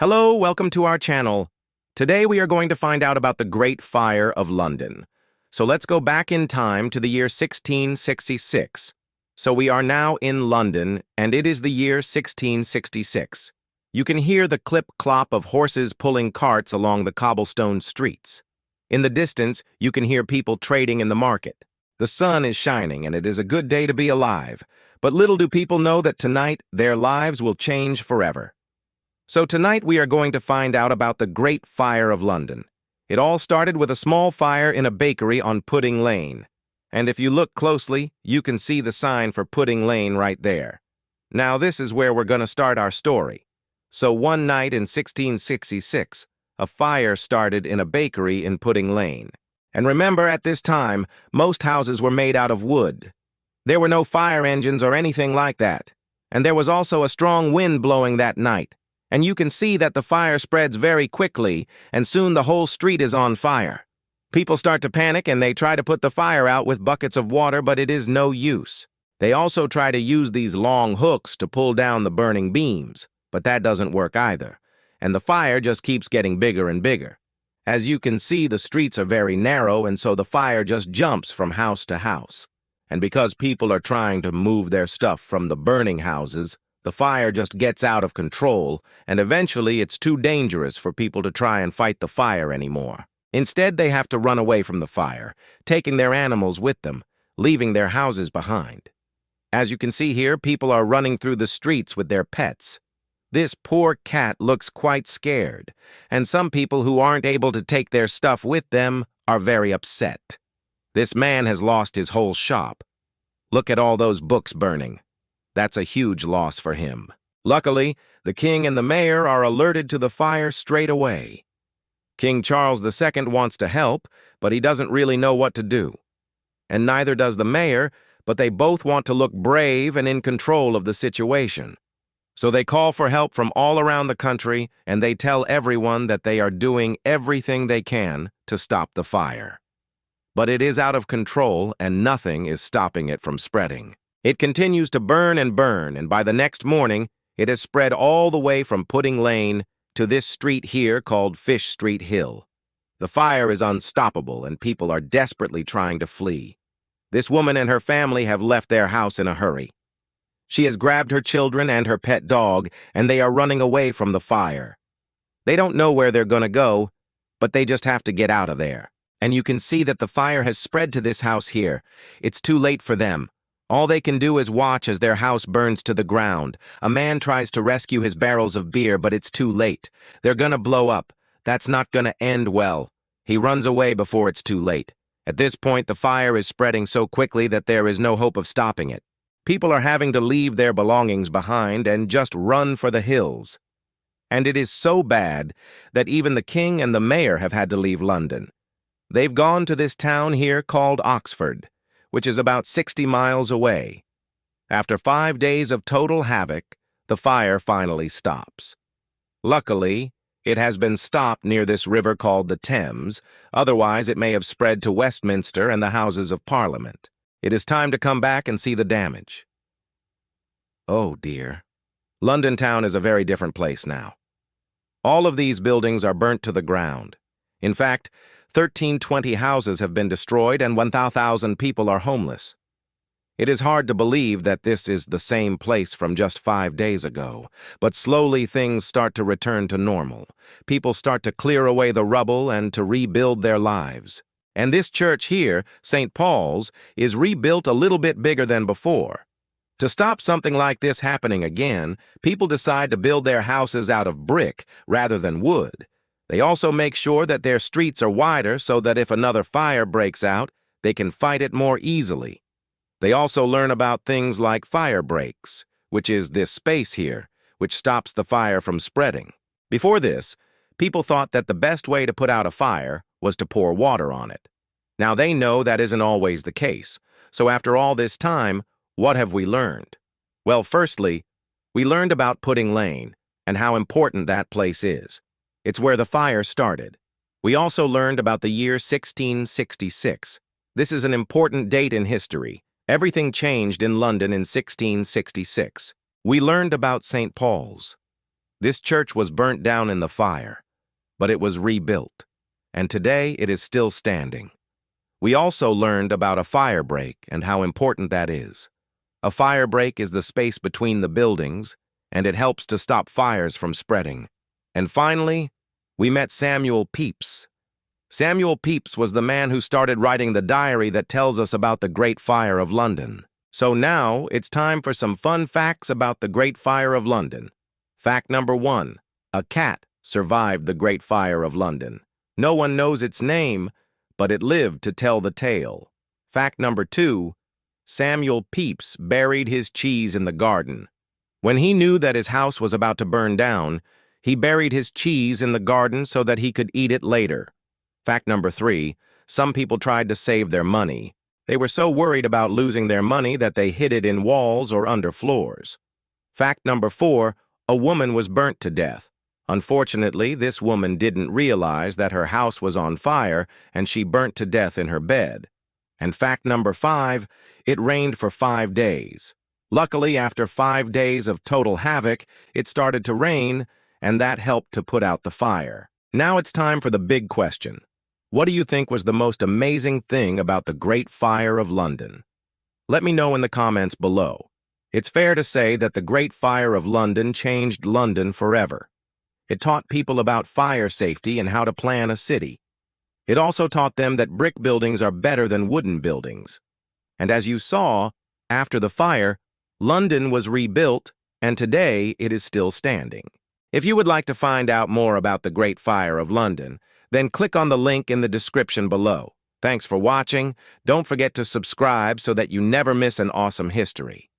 Hello, welcome to our channel. Today we are going to find out about the Great Fire of London. So let's go back in time to the year 1666. So we are now in London, and it is the year 1666. You can hear the clip-clop of horses pulling carts along the cobblestone streets. In the distance, you can hear people trading in the market. The sun is shining, and it is a good day to be alive. But little do people know that tonight their lives will change forever. So tonight we are going to find out about the Great Fire of London. It all started with a small fire in a bakery on Pudding Lane. And if you look closely, you can see the sign for Pudding Lane right there. Now this is where we're going to start our story. So one night in 1666, a fire started in a bakery in Pudding Lane. And remember, at this time, most houses were made out of wood. There were no fire engines or anything like that. And there was also a strong wind blowing that night. And you can see that the fire spreads very quickly, and soon the whole street is on fire. People start to panic and they try to put the fire out with buckets of water, but it is no use. They also try to use these long hooks to pull down the burning beams, but that doesn't work either. And the fire just keeps getting bigger and bigger. As you can see, the streets are very narrow, and so the fire just jumps from house to house. And because people are trying to move their stuff from the burning houses, the fire just gets out of control, and eventually it's too dangerous for people to try and fight the fire anymore. Instead, they have to run away from the fire, taking their animals with them, leaving their houses behind. As you can see here, people are running through the streets with their pets. This poor cat looks quite scared, and some people who aren't able to take their stuff with them are very upset. This man has lost his whole shop. Look at all those books burning. That's a huge loss for him. Luckily, the king and the mayor are alerted to the fire straight away. King Charles II wants to help, but he doesn't really know what to do. And neither does the mayor, but they both want to look brave and in control of the situation. So they call for help from all around the country, and they tell everyone that they are doing everything they can to stop the fire. But it is out of control, and nothing is stopping it from spreading. It continues to burn, and by the next morning, it has spread all the way from Pudding Lane to this street here called Fish Street Hill. The fire is unstoppable, and people are desperately trying to flee. This woman and her family have left their house in a hurry. She has grabbed her children and her pet dog, and they are running away from the fire. They don't know where they're going to go, but they just have to get out of there. And you can see that the fire has spread to this house here. It's too late for them. All they can do is watch as their house burns to the ground. A man tries to rescue his barrels of beer, but it's too late. They're gonna blow up. That's not gonna end well. He runs away before it's too late. At this point, the fire is spreading so quickly that there is no hope of stopping it. People are having to leave their belongings behind and just run for the hills. And it is so bad that even the king and the mayor have had to leave London. They've gone to this town here called Oxford, which is about 60 miles away. After 5 days of total havoc, the fire finally stops. Luckily, it has been stopped near this river called the Thames, otherwise it may have spread to Westminster and the Houses of Parliament. It is time to come back and see the damage. Oh dear. London town is a very different place now. All of these buildings are burnt to the ground. In fact, 1,320 houses have been destroyed and 1,000 people are homeless. It is hard to believe that this is the same place from just 5 days ago, but slowly things start to return to normal. People start to clear away the rubble and to rebuild their lives. And this church here, St. Paul's, is rebuilt a little bit bigger than before. To stop something like this happening again, people decide to build their houses out of brick rather than wood. They also make sure that their streets are wider so that if another fire breaks out, they can fight it more easily. They also learn about things like fire breaks, which is this space here, which stops the fire from spreading. Before this, people thought that the best way to put out a fire was to pour water on it. Now they know that isn't always the case. So after all this time, what have we learned? Well, firstly, we learned about Pudding Lane and how important that place is. It's where the fire started. We also learned about the year 1666. This is an important date in history. Everything changed in London in 1666. We learned about St. Paul's. This church was burnt down in the fire, but it was rebuilt, and today it is still standing. We also learned about a fire break and how important that is. A fire break is the space between the buildings, and it helps to stop fires from spreading. And finally, we met Samuel Pepys. Samuel Pepys was the man who started writing the diary that tells us about the Great Fire of London. So now, it's time for some fun facts about the Great Fire of London. Fact number 1. A cat survived the Great Fire of London. No one knows its name, but it lived to tell the tale. Fact number 2. Samuel Pepys buried his cheese in the garden. When he knew that his house was about to burn down, he buried his cheese in the garden so that he could eat it later. Fact number 3, some people tried to save their money. They were so worried about losing their money that they hid it in walls or under floors. Fact number 4, a woman was burnt to death. Unfortunately, this woman didn't realize that her house was on fire and she burnt to death in her bed. And fact number 5, it rained for 5 days. Luckily, after 5 days of total havoc, it started to rain, and that helped to put out the fire. Now it's time for the big question. What do you think was the most amazing thing about the Great Fire of London? Let me know in the comments below. It's fair to say that the Great Fire of London changed London forever. It taught people about fire safety and how to plan a city. It also taught them that brick buildings are better than wooden buildings. And as you saw, after the fire, London was rebuilt, and today it is still standing. If you would like to find out more about the Great Fire of London, then click on the link in the description below. Thanks for watching. Don't forget to subscribe so that you never miss an awesome history.